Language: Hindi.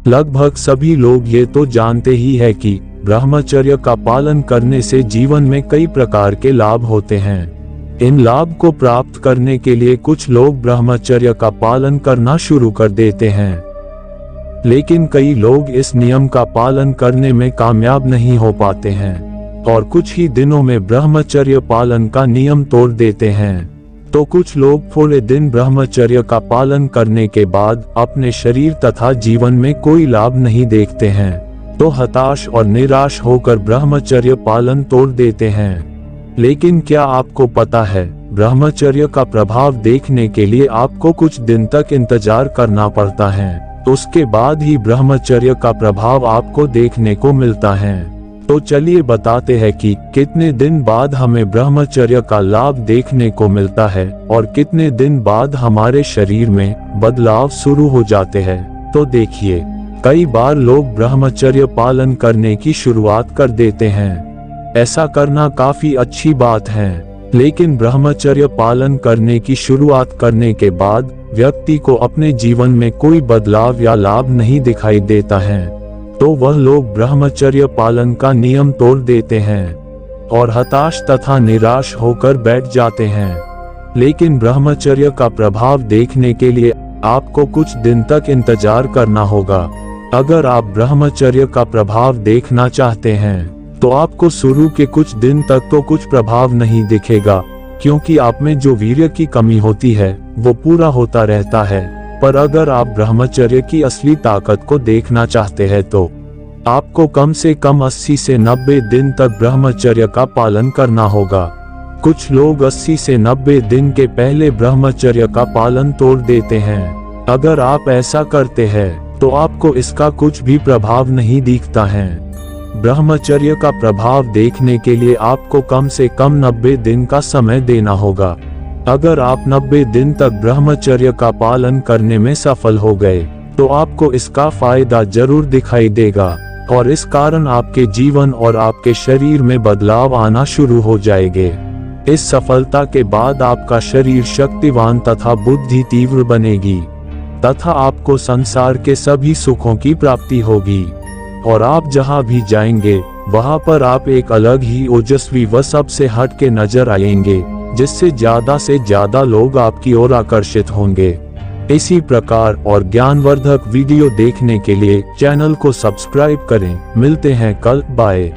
लगभग सभी लोग ये तो जानते ही है कि ब्रह्मचर्य का पालन करने से जीवन में कई प्रकार के लाभ होते हैं। इन लाभ को प्राप्त करने के लिए कुछ लोग ब्रह्मचर्य का पालन करना शुरू कर देते हैं, लेकिन कई लोग इस नियम का पालन करने में कामयाब नहीं हो पाते हैं और कुछ ही दिनों में ब्रह्मचर्य पालन का नियम तोड़ देते हैं। तो कुछ लोग पूरे दिन ब्रह्मचर्य का पालन करने के बाद अपने शरीर तथा जीवन में कोई लाभ नहीं देखते हैं, तो हताश और निराश होकर ब्रह्मचर्य पालन तोड़ देते हैं। लेकिन क्या आपको पता है, ब्रह्मचर्य का प्रभाव देखने के लिए आपको कुछ दिन तक इंतजार करना पड़ता है, तो उसके बाद ही ब्रह्मचर्य का प्रभाव आपको देखने को मिलता है। तो चलिए बताते हैं कि कितने दिन बाद हमें ब्रह्मचर्य का लाभ देखने को मिलता है और कितने दिन बाद हमारे शरीर में बदलाव शुरू हो जाते हैं। तो देखिए, कई बार लोग ब्रह्मचर्य पालन करने की शुरुआत कर देते हैं। ऐसा करना काफी अच्छी बात है, लेकिन ब्रह्मचर्य पालन करने की शुरुआत करने के बाद व्यक्ति को अपने जीवन में कोई बदलाव या लाभ नहीं दिखाई देता है, तो वह लोग ब्रह्मचर्य पालन का नियम तोड़ देते हैं और हताश तथा निराश होकर बैठ जाते हैं। लेकिन ब्रह्मचर्य का प्रभाव देखने के लिए आपको कुछ दिन तक इंतजार करना होगा। अगर आप ब्रह्मचर्य का प्रभाव देखना चाहते हैं, तो आपको शुरू के कुछ दिन तक तो कुछ प्रभाव नहीं दिखेगा, क्योंकि आप में जो वीर्य की कमी होती है वो पूरा होता रहता है। पर अगर आप ब्रह्मचर्य की असली ताकत को देखना चाहते हैं, तो आपको कम से कम 80 से 90 दिन तक ब्रह्मचर्य का पालन करना होगा। कुछ लोग 80 से 90 दिन के पहले ब्रह्मचर्य का पालन तोड़ देते हैं। अगर आप ऐसा करते हैं, तो आपको इसका कुछ भी प्रभाव नहीं दिखता है। ब्रह्मचर्य का प्रभाव देखने के लिए आपको कम से कम 90 दिन का समय देना होगा। अगर आप 90 दिन तक ब्रह्मचर्य का पालन करने में सफल हो गए, तो आपको इसका फायदा जरूर दिखाई देगा और इस कारण आपके जीवन और आपके शरीर में बदलाव आना शुरू हो जाएंगे। इस सफलता के बाद आपका शरीर शक्तिवान तथा बुद्धि तीव्र बनेगी तथा आपको संसार के सभी सुखों की प्राप्ति होगी और आप जहां भी जाएंगे, वहां पर आप एक अलग ही ओजस्वी व सबसे हट के नजर आएंगे, जिससे ज्यादा से ज्यादा लोग आपकी ओर आकर्षित होंगे। इसी प्रकार और ज्ञानवर्धक वीडियो देखने के लिए चैनल को सब्सक्राइब करें। मिलते हैं कल, बाय।